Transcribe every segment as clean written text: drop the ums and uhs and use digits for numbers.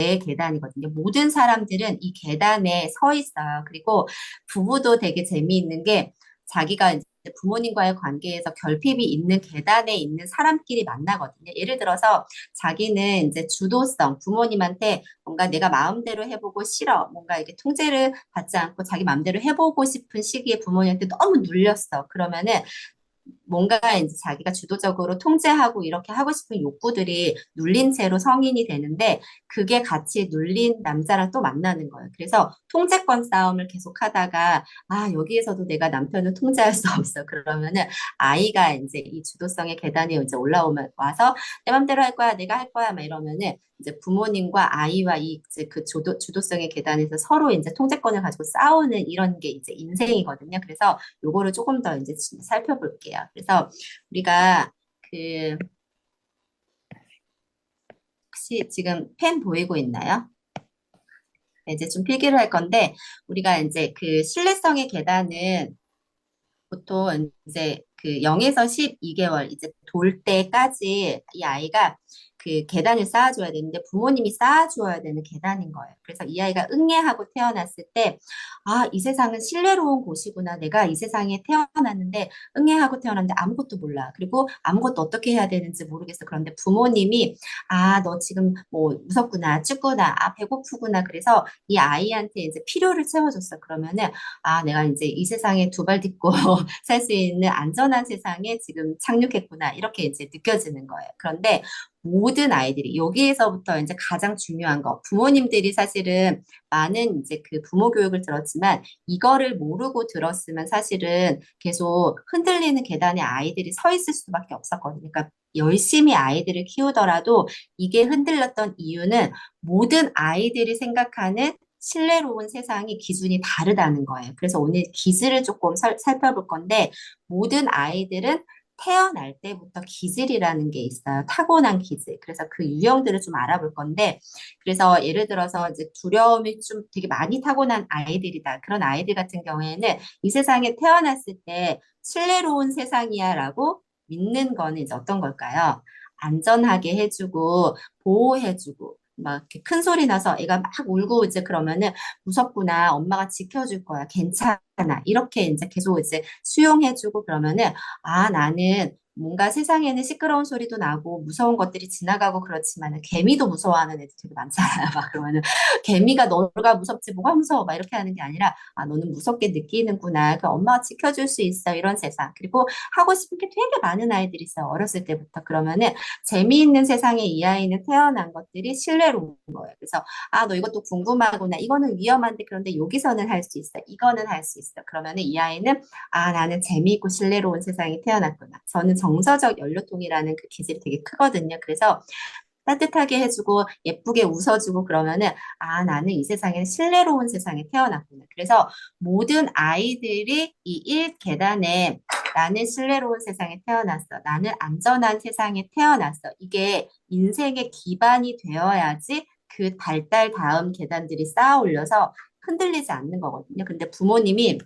내 계단이거든요. 모든 사람들은 이 계단에 서 있어요. 그리고 부부도 되게 재미있는 게 자기가 이제 부모님과의 관계에서 결핍이 있는 계단에 있는 사람끼리 만나거든요. 예를 들어서 자기는 이제 주도성, 부모님한테 뭔가 내가 마음대로 해보고 싫어. 뭔가 이렇게 통제를 받지 않고 자기 마음대로 해보고 싶은 시기에 부모님한테 너무 눌렸어. 그러면은 뭔가 이제 자기가 주도적으로 통제하고 이렇게 하고 싶은 욕구들이 눌린 채로 성인이 되는데 그게 같이 눌린 남자랑 또 만나는 거예요. 그래서 통제권 싸움을 계속 하다가 아, 여기에서도 내가 남편을 통제할 수 없어. 그러면은 아이가 이제 이 주도성의 계단에 이제 올라오면 와서 내 맘대로 할 거야, 내가 할 거야, 막 이러면은 이제 부모님과 아이와 이 이제 그 주도성의 계단에서 서로 이제 통제권을 가지고 싸우는 이런 게 이제 인생이거든요. 그래서 요거를 조금 더 이제 살펴볼게요. 그래서 우리가 그 혹시 지금 펜 보이고 있나요? 네, 이제 좀 필기를 할 건데 우리가 이제 그 신뢰성의 계단은 보통 이제 그 0에서 12개월 이제 돌 때까지 이 아이가 그 계단을 쌓아줘야 되는데 부모님이 쌓아줘야 되는 계단인 거예요. 그래서 이 아이가 응애하고 태어났을 때, 아, 이 세상은 신뢰로운 곳이구나. 내가 이 세상에 태어났는데 응애하고 태어났는데 아무것도 몰라. 그리고 아무것도 어떻게 해야 되는지 모르겠어. 그런데 부모님이 아, 너 지금 뭐 무섭구나, 춥구나, 아, 배고프구나. 그래서 이 아이한테 이제 필요를 채워줬어. 그러면은 아, 내가 이제 이 세상에 두 발 딛고 살 수 있는 안전한 세상에 지금 착륙했구나. 이렇게 이제 느껴지는 거예요. 그런데 모든 아이들이 여기에서부터 이제 가장 중요한 거. 부모님들이 사실은 많은 이제 그 부모 교육을 들었지만 이거를 모르고 들었으면 사실은 계속 흔들리는 계단에 아이들이 서 있을 수밖에 없었거든요. 그러니까 열심히 아이들을 키우더라도 이게 흔들렸던 이유는 모든 아이들이 생각하는 신뢰로운 세상이 기준이 다르다는 거예요. 그래서 오늘 기질을 조금 살펴볼 건데 모든 아이들은 태어날 때부터 기질이라는 게 있어요. 타고난 기질. 그래서 그 유형들을 좀 알아볼 건데, 그래서 예를 들어서 이제 두려움이 좀 되게 많이 타고난 아이들이다. 그런 아이들 같은 경우에는 이 세상에 태어났을 때 신뢰로운 세상이야라고 믿는 거는 이제 어떤 걸까요? 안전하게 해주고, 보호해주고, 막 이렇게 큰 소리 나서 애가 막 울고 이제 그러면은 무섭구나. 엄마가 지켜줄 거야. 괜찮아. 이렇게 이제 계속 이제 수용해주고 그러면은 아, 나는 뭔가 세상에는 시끄러운 소리도 나고 무서운 것들이 지나가고 그렇지만은 개미도 무서워하는 애들 되게 많잖아요. 막 그러면은 개미가 너가 무섭지 뭐가 무서워 막 이렇게 하는 게 아니라 아, 너는 무섭게 느끼는구나. 그 엄마가 지켜줄 수 있어. 이런 세상. 그리고 하고 싶은 게 되게 많은 아이들이 있어요. 어렸을 때부터. 그러면은 재미있는 세상에 이 아이는 태어난 것들이 신뢰로운 거예요. 그래서 아, 너 이것도 궁금하구나. 이거는 위험한데 그런데 여기서는 할 수 있어. 이거는 할 수 있어. 그러면은 이 아이는 아, 나는 재미있고 신뢰로운 세상에 태어났구나. 저는 정서적 연료통이라는 그 기질이 되게 크거든요. 그래서 따뜻하게 해주고 예쁘게 웃어주고 그러면은 아, 나는 이 세상에 신뢰로운 세상에 태어났구나. 그래서 모든 아이들이 이 1계단에 나는 신뢰로운 세상에 태어났어. 나는 안전한 세상에 태어났어. 이게 인생의 기반이 되어야지 그 발달 다음 계단들이 쌓아 올려서 흔들리지 않는 거거든요. 근데 부모님이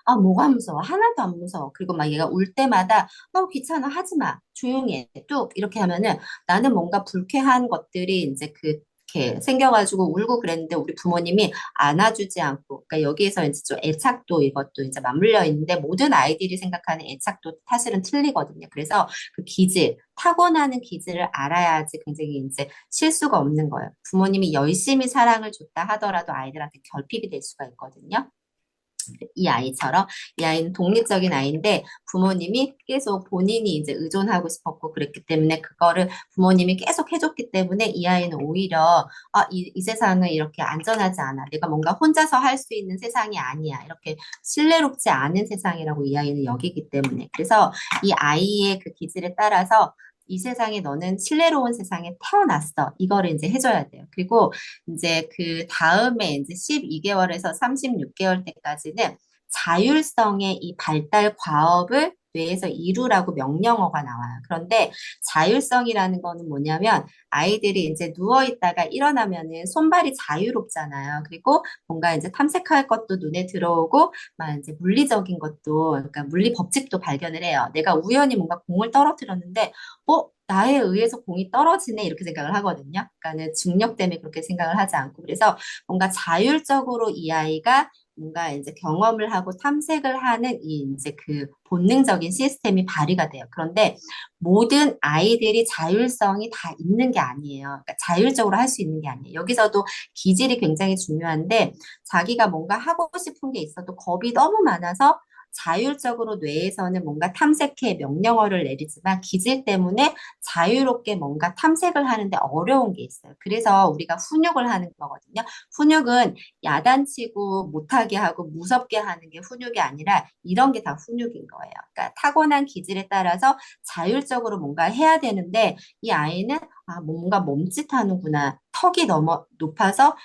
아, 뭐가 무서워? 하나도 안 무서워. 그리고 막 얘가 울 때마다 너무 귀찮아. 하지 마. 조용히 해. 뚝. 이렇게 하면은 나는 뭔가 불쾌한 것들이 이제 이렇게 생겨가지고 울고 그랬는데 우리 부모님이 안아주지 않고, 그러니까 여기에서 이제 좀 애착도 이것도 이제 맞물려 있는데 모든 아이들이 생각하는 애착도 사실은 틀리거든요. 그래서 그 기질, 타고나는 기질을 알아야지 굉장히 이제 실수가 없는 거예요. 부모님이 열심히 사랑을 줬다 하더라도 아이들한테 결핍이 될 수가 있거든요. 이 아이처럼 이 아이는 독립적인 아이인데 부모님이 계속 본인이 이제 의존하고 싶었고 그랬기 때문에 그거를 부모님이 계속 해줬기 때문에 이 아이는 오히려 아, 이 세상은 이렇게 안전하지 않아. 내가 뭔가 혼자서 할 수 있는 세상이 아니야. 이렇게 신뢰롭지 않은 세상이라고 이 아이는 여기기 때문에 그래서 이 아이의 그 기질에 따라서 이 세상에 너는 신뢰로운 세상에 태어났어. 이거를 이제 해줘야 돼요. 그리고 이제 그 다음에 이제 12개월에서 36개월 때까지는 자율성의 이 발달 과업을 뇌에서 이루라고 명령어가 나와요. 그런데 자율성이라는 거는 뭐냐면 아이들이 이제 누워 있다가 일어나면은 손발이 자유롭잖아요. 그리고 뭔가 이제 탐색할 것도 눈에 들어오고 막 이제 물리적인 것도 그러니까 물리 법칙도 발견을 해요. 내가 우연히 뭔가 공을 떨어뜨렸는데 어? 나에 의해서 공이 떨어지네 이렇게 생각을 하거든요. 그러니까는 중력 때문에 그렇게 생각을 하지 않고 그래서 뭔가 자율적으로 이 아이가 뭔가 이제 경험을 하고 탐색을 하는 이 이제 그 본능적인 시스템이 발휘가 돼요. 그런데 모든 아이들이 자율성이 다 있는 게 아니에요. 그러니까 자율적으로 할 수 있는 게 아니에요. 여기서도 기질이 굉장히 중요한데 자기가 뭔가 하고 싶은 게 있어도 겁이 너무 많아서 자율적으로 뇌에서는 뭔가 탐색해 명령어를 내리지만 기질 때문에 자유롭게 뭔가 탐색을 하는데 어려운 게 있어요. 그래서 우리가 훈육을 하는 거거든요. 훈육은 야단치고 못하게 하고 무섭게 하는 게 훈육이 아니라 이런 게 다 훈육인 거예요. 그러니까 타고난 기질에 따라서 자율적으로 뭔가 해야 되는데 이 아이는 아, 뭔가 멈칫하는구나. 턱이 너무 높아서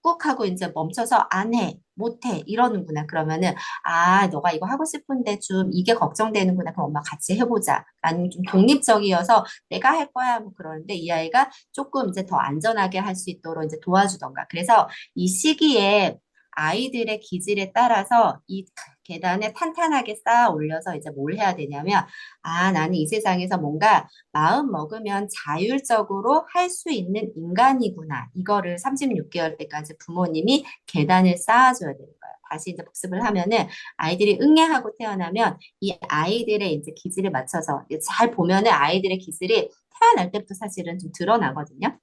꾹 하고 이제 멈춰서 안 해, 못 해, 이러는구나. 그러면은, 아, 너가 이거 하고 싶은데 좀 이게 걱정되는구나. 그럼 엄마 같이 해보자. 아니면 좀 독립적이어서 내가 할 거야. 뭐 그러는데 이 아이가 조금 이제 더 안전하게 할 수 있도록 이제 도와주던가. 그래서 이 시기에 아이들의 기질에 따라서 이 계단에 탄탄하게 쌓아 올려서 이제 뭘 해야 되냐면, 아, 나는 이 세상에서 뭔가 마음 먹으면 자율적으로 할 수 있는 인간이구나. 이거를 36개월 때까지 부모님이 계단을 쌓아줘야 되는 거예요. 다시 이제 복습을 하면은 아이들이 응애하고 태어나면 이 아이들의 이제 기질에 맞춰서 잘 보면은 아이들의 기질이 태어날 때부터 사실은 좀 드러나거든요.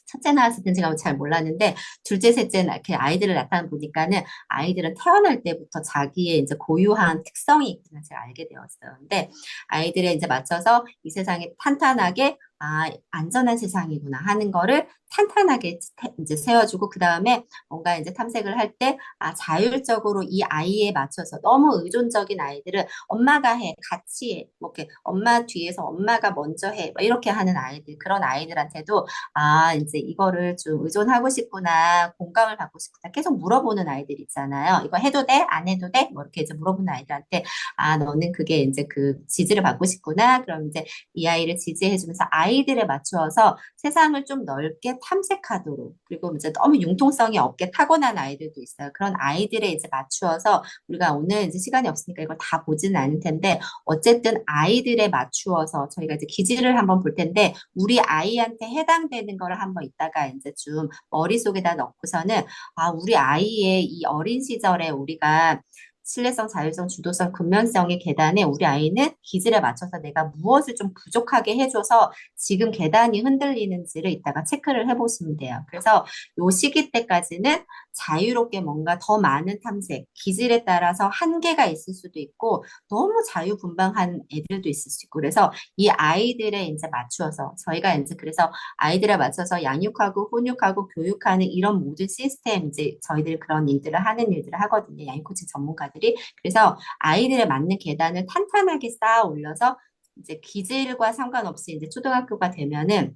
첫째 나왔을 땐 제가 잘 몰랐는데 둘째, 셋째 이렇게 아이들을 나타나 보니까는 아이들은 태어날 때부터 자기의 이제 고유한 특성이 있구나 제가 알게 되었어요. 근데 아이들에 이제 맞춰서 이 세상이 탄탄하게 아, 안전한 세상이구나 하는 거를 탄탄하게 이제 세워주고 그 다음에 뭔가 이제 탐색을 할 때 아, 자율적으로 이 아이에 맞춰서 너무 의존적인 아이들은 엄마가 해, 같이 해, 뭐 이렇게 엄마 뒤에서 엄마가 먼저 해, 뭐 이렇게 하는 아이들 그런 아이들한테도 아, 이제 이거를 좀 의존하고 싶구나, 공감을 받고 싶구나, 계속 물어보는 아이들 있잖아요. 이거 해도 돼? 안 해도 돼? 뭐 이렇게 이제 물어보는 아이들한테, 아, 너는 그게 이제 그 지지를 받고 싶구나. 그럼 이제 이 아이를 지지해주면서 아이들에 맞추어서 세상을 좀 넓게 탐색하도록, 그리고 이제 너무 융통성이 없게 타고난 아이들도 있어요. 그런 아이들에 이제 맞추어서 우리가 오늘 이제 시간이 없으니까 이걸 다 보지는 않을 텐데, 어쨌든 아이들에 맞추어서 저희가 이제 기질을 한번 볼 텐데, 우리 아이한테 해당되는 거를 한번 이따가 이제 좀 머릿속에다 넣고서는 아, 우리 아이의 이 어린 시절에 우리가 신뢰성, 자율성, 주도성, 근면성의 계단에 우리 아이는 기질에 맞춰서 내가 무엇을 좀 부족하게 해줘서 지금 계단이 흔들리는지를 이따가 체크를 해보시면 돼요. 그래서 요 시기 때까지는 자유롭게 뭔가 더 많은 탐색, 기질에 따라서 한계가 있을 수도 있고 너무 자유분방한 애들도 있을 수 있고 그래서 이 아이들에 이제 맞추어서 저희가 이제 그래서 아이들에 맞춰서 양육하고 훈육하고 교육하는 이런 모든 시스템 이제 저희들이 그런 일들을 하는 일들을 하거든요. 양육 코칭 전문가들이. 그래서 아이들에 맞는 계단을 탄탄하게 쌓아 올려서 이제 기질과 상관없이 이제 초등학교가 되면은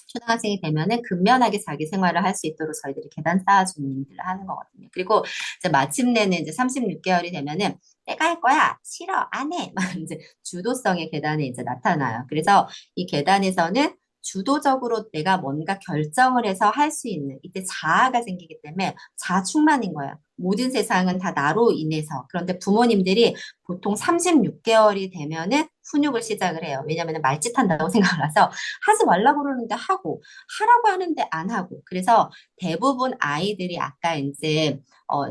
초등학생이 되면은 근면하게 자기 생활을 할 수 있도록 저희들이 계단 쌓아주는 일들을 하는 거거든요. 그리고 이제 마침내는 이제 36개월이 되면은 내가 할 거야. 싫어. 안 해. 막 이제 주도성의 계단에 이제 나타나요. 그래서 이 계단에서는 주도적으로 내가 뭔가 결정을 해서 할 수 있는 이때 자아가 생기기 때문에 자아 충만인 거예요. 모든 세상은 다 나로 인해서. 그런데 부모님들이 보통 36개월이 되면은 훈육을 시작을 해요. 왜냐하면 말짓한다고 생각을 해서 하지 말라고 그러는데 하고 하라고 하는데 안 하고 그래서 대부분 아이들이 아까 이제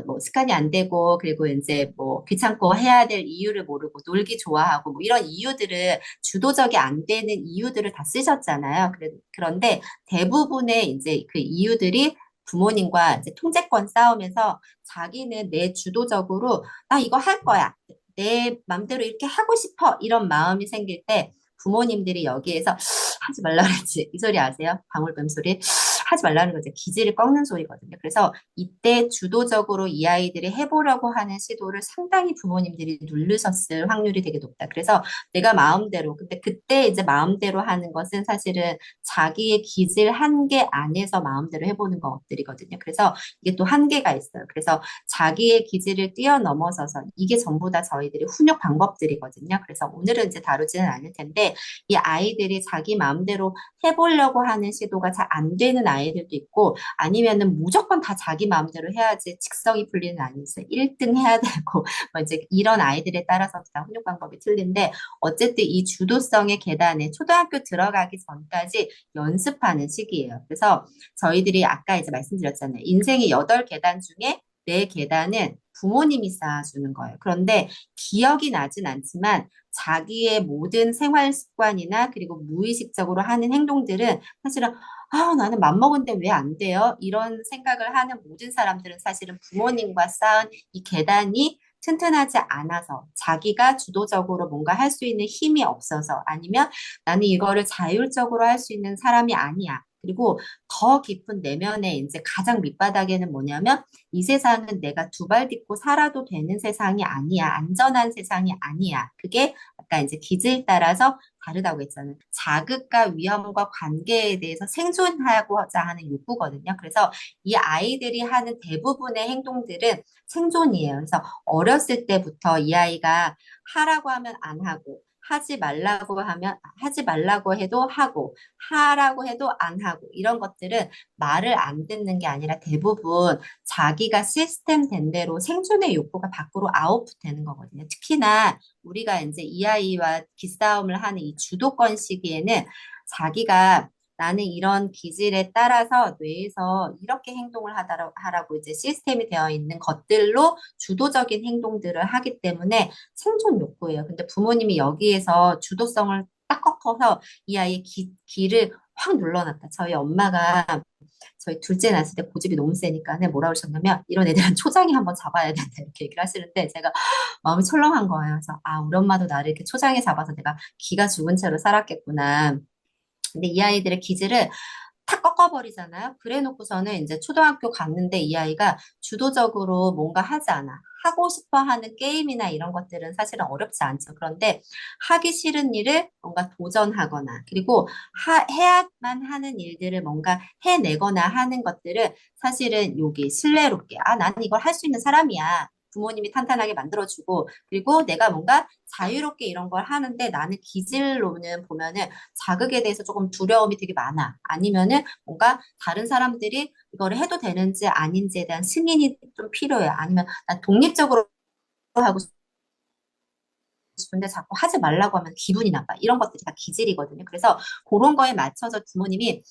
뭐 습관이 안 되고 그리고 이제 뭐 귀찮고 해야 될 이유를 모르고 놀기 좋아하고 뭐 이런 이유들을 주도적이 안 되는 이유들을 다 쓰셨잖아요. 그런데 대부분의 이제 그 이유들이 부모님과 이제 통제권 싸우면서 자기는 내 주도적으로 나 이거 할 거야. 내 맘대로 이렇게 하고 싶어. 이런 마음이 생길 때 부모님들이 여기에서 하지 말라 그랬지. 이 소리 아세요? 방울뱀 소리. 하지 말라는 거죠. 기지를 꺾는 소리거든요. 그래서 이때 주도적으로 이 아이들이 해보려고 하는 시도를 상당히 부모님들이 누르셨을 확률이 되게 높다. 그래서 내가 마음대로, 근데 그때 이제 마음대로 하는 것은 사실은 자기의 기질 한계 안에서 마음대로 해보는 것들이거든요. 그래서 이게 또 한계가 있어요. 그래서 자기의 기질을 뛰어넘어서서 이게 전부 다 저희들이 훈육 방법들이거든요. 그래서 오늘은 이제 다루지는 않을 텐데 이 아이들이 자기 마음대로 해보려고 하는 시도가 잘 안 되는 아이들도 있고 아니면은 무조건 다 자기 마음대로 해야지 직성이 풀리는 아이 있어요. 1등 해야 되고 뭐 이제 이런 아이들에 따라서 다 훈육 방법이 틀린데 어쨌든 이 주도성의 계단에 초등학교 들어가기 전까지 연습하는 시기예요. 그래서 저희들이 아까 이제 말씀드렸잖아요. 인생의 8계단 중에 4계단은 부모님이 쌓아주는 거예요. 그런데 기억이 나진 않지만 자기의 모든 생활 습관이나 그리고 무의식적으로 하는 행동들은 사실은 나는 맘먹은데 왜 안 돼요? 이런 생각을 하는 모든 사람들은 사실은 부모님과 쌓은 이 계단이 튼튼하지 않아서 자기가 주도적으로 뭔가 할 수 있는 힘이 없어서 아니면 나는 이거를 자율적으로 할 수 있는 사람이 아니야. 그리고 더 깊은 내면의 이제 가장 밑바닥에는 뭐냐면 이 세상은 내가 두 발 딛고 살아도 되는 세상이 아니야. 안전한 세상이 아니야. 그게 아까 이제 기질 따라서 다르다고 했잖아요. 자극과 위험과 관계에 대해서 생존하고자 하는 욕구거든요. 그래서 이 아이들이 하는 대부분의 행동들은 생존이에요. 그래서 어렸을 때부터 이 아이가 하라고 하면 안 하고 하지 말라고 하면 하지 말라고 해도 하고 하라고 해도 안 하고 이런 것들은 말을 안 듣는 게 아니라 대부분 자기가 시스템 된 대로 생존의 욕구가 밖으로 아웃되는 거거든요. 특히나 우리가 이제 이 아이와 기싸움을 하는 이 주도권 시기에는 자기가 나는 이런 기질에 따라서 뇌에서 이렇게 행동을 하라고 이제 시스템이 되어 있는 것들로 주도적인 행동들을 하기 때문에 생존 욕구예요. 근데 부모님이 여기에서 주도성을 딱 꺾어서 이 아이의 기를 확 눌러놨다. 저희 엄마가 저희 둘째 낳았을 때 고집이 너무 세니까 뭐라고 하셨냐면 이런 애들은 초장에 한번 잡아야 된다 이렇게 얘기를 하시는데 제가 마음이 철렁한 거예요. 그래서 우리 엄마도 나를 이렇게 초장에 잡아서 내가 기가 죽은 채로 살았겠구나. 근데 이 아이들의 기질을 탁 꺾어버리잖아요. 그래 놓고서는 이제 초등학교 갔는데 이 아이가 주도적으로 뭔가 하지 않아. 하고 싶어 하는 게임이나 이런 것들은 사실은 어렵지 않죠. 그런데 하기 싫은 일을 뭔가 도전하거나 그리고 해야만 하는 일들을 뭔가 해내거나 하는 것들은 사실은 여기 신뢰롭게 나는 이걸 할 수 있는 사람이야. 부모님이 탄탄하게 만들어주고 그리고 내가 뭔가 자유롭게 이런 걸 하는데 나는 기질로는 보면은 자극에 대해서 조금 두려움이 되게 많아. 아니면은 뭔가 다른 사람들이 이거를 해도 되는지 아닌지에 대한 승인이 좀 필요해. 아니면 난 독립적으로 하고 싶은데 자꾸 하지 말라고 하면 기분이 나빠. 이런 것들이 다 기질이거든요. 그래서 그런 거에 맞춰서 부모님이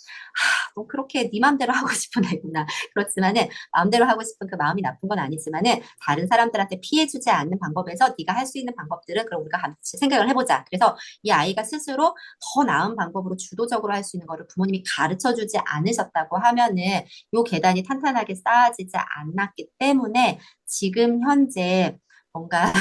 너 그렇게 네 마음대로 하고 싶은 애구나. 그렇지만은 마음대로 하고 싶은 그 마음이 나쁜 건 아니지만은 다른 사람들한테 피해 주지 않는 방법에서 네가 할 수 있는 방법들은 그럼 우리가 같이 생각을 해보자. 그래서 이 아이가 스스로 더 나은 방법으로 주도적으로 할 수 있는 거를 부모님이 가르쳐 주지 않으셨다고 하면은 요 계단이 탄탄하게 쌓아지지 않았기 때문에 지금 현재 뭔가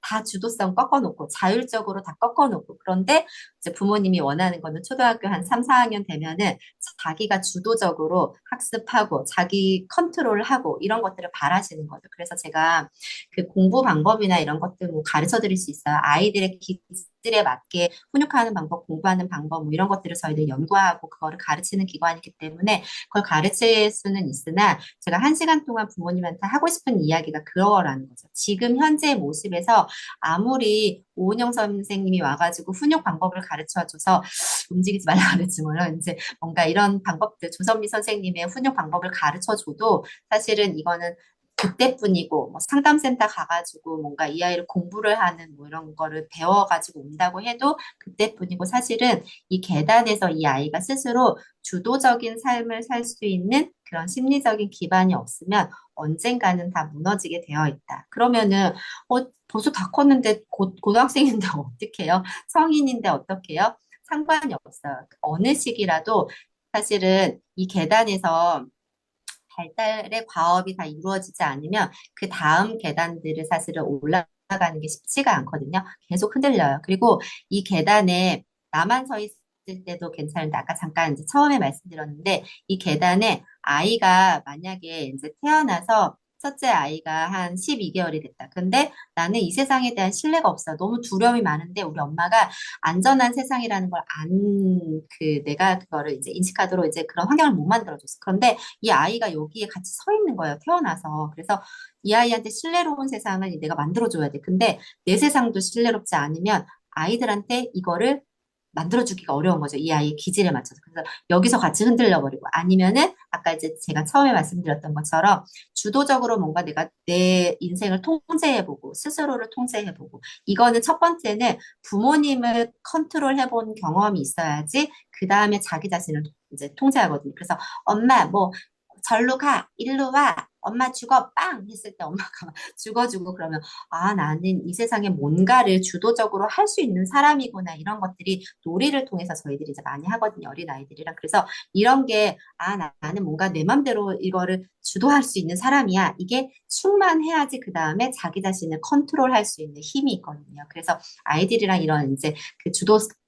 다 주도성 꺾어놓고 자율적으로 다 꺾어놓고 그런데 이제 부모님이 원하는 거는 초등학교 한 3, 4학년 되면은 자기가 주도적으로 학습하고 자기 컨트롤하고 이런 것들을 바라시는 거죠. 그래서 제가 그 공부 방법이나 이런 것들 뭐 가르쳐 드릴 수 있어요. 아이들의 기질에 맞게 훈육하는 방법, 공부하는 방법 뭐 이런 것들을 저희들 연구하고 그거를 가르치는 기관이기 때문에 그걸 가르칠 수는 있으나 제가 1시간 동안 부모님한테 하고 싶은 이야기가 그거라는 거죠. 지금 현재의 모습에서 아무리 오은영 선생님이 와가지고 훈육 방법을 가르쳐줘서 움직이지 말라 그랬지 물론 이제 뭔가 이런 방법들 조선미 선생님의 훈육 방법을 가르쳐줘도 사실은 이거는 그때뿐이고 뭐 상담센터 가가지고 뭔가 이 아이를 공부를 하는 뭐 이런 거를 배워가지고 온다고 해도 그때뿐이고 사실은 이 계단에서 이 아이가 스스로 주도적인 삶을 살 수 있는 그런 심리적인 기반이 없으면 언젠가는 다 무너지게 되어 있다. 그러면은 벌써 다 컸는데 고등학생인데 어떡해요? 성인인데 어떡해요? 상관이 없어요. 어느 시기라도 사실은 이 계단에서 발달의 과업이 다 이루어지지 않으면 그 다음 계단들을 사실은 올라가는 게 쉽지가 않거든요. 계속 흔들려요. 그리고 이 계단에 나만 서 있을 때도 괜찮은데 아까 잠깐 이제 처음에 말씀드렸는데 이 계단에 아이가 만약에 이제 태어나서 첫째 아이가 한 12개월이 됐다. 근데 나는 이 세상에 대한 신뢰가 없어. 너무 두려움이 많은데 우리 엄마가 안전한 세상이라는 걸 내가 그거를 이제 인식하도록 이제 그런 환경을 못 만들어줬어. 그런데 이 아이가 여기에 같이 서 있는 거예요. 태어나서. 그래서 이 아이한테 신뢰로운 세상을 내가 만들어줘야 돼. 근데 내 세상도 신뢰롭지 않으면 아이들한테 이거를 만들어주기가 어려운 거죠. 이 아이의 기질에 맞춰서. 그래서 여기서 같이 흔들려 버리고 아니면은 아까 이제 제가 처음에 말씀드렸던 것처럼 주도적으로 뭔가 내가 내 인생을 통제해보고 스스로를 통제해보고 이거는 첫 번째는 부모님을 컨트롤해본 경험이 있어야지 그 다음에 자기 자신을 이제 통제하거든요. 그래서 엄마 뭐 절로 가, 일로 와, 엄마 죽어, 빵! 했을 때 엄마가 막 죽어주고 그러면, 아, 나는 이 세상에 뭔가를 주도적으로 할 수 있는 사람이구나, 이런 것들이 놀이를 통해서 저희들이 이제 많이 하거든요, 어린아이들이랑. 그래서 이런 게, 아, 나는 뭔가 내 맘대로 이거를 주도할 수 있는 사람이야. 이게 충만해야지 그 다음에 자기 자신을 컨트롤할 수 있는 힘이 있거든요. 그래서 아이들이랑 이런 이제 그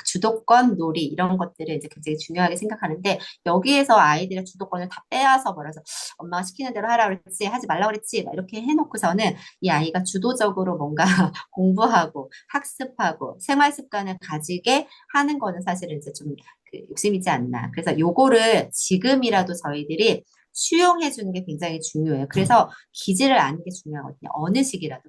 주도권 놀이 이런 것들을 이제 굉장히 중요하게 생각하는데, 여기에서 아이들의 주도권을 다 빼앗아 버려서 엄마가 시키는 대로 하라 그랬지, 하지 말라 그랬지, 막 이렇게 해놓고서는 이 아이가 주도적으로 뭔가 공부하고 학습하고 생활 습관을 가지게 하는 거는 사실은 이제 좀 그 욕심이지 않나. 그래서 요거를 지금이라도 저희들이 수용해 주는 게 굉장히 중요해요. 그래서 기질을 아는 게 중요하거든요. 어느 시기라도.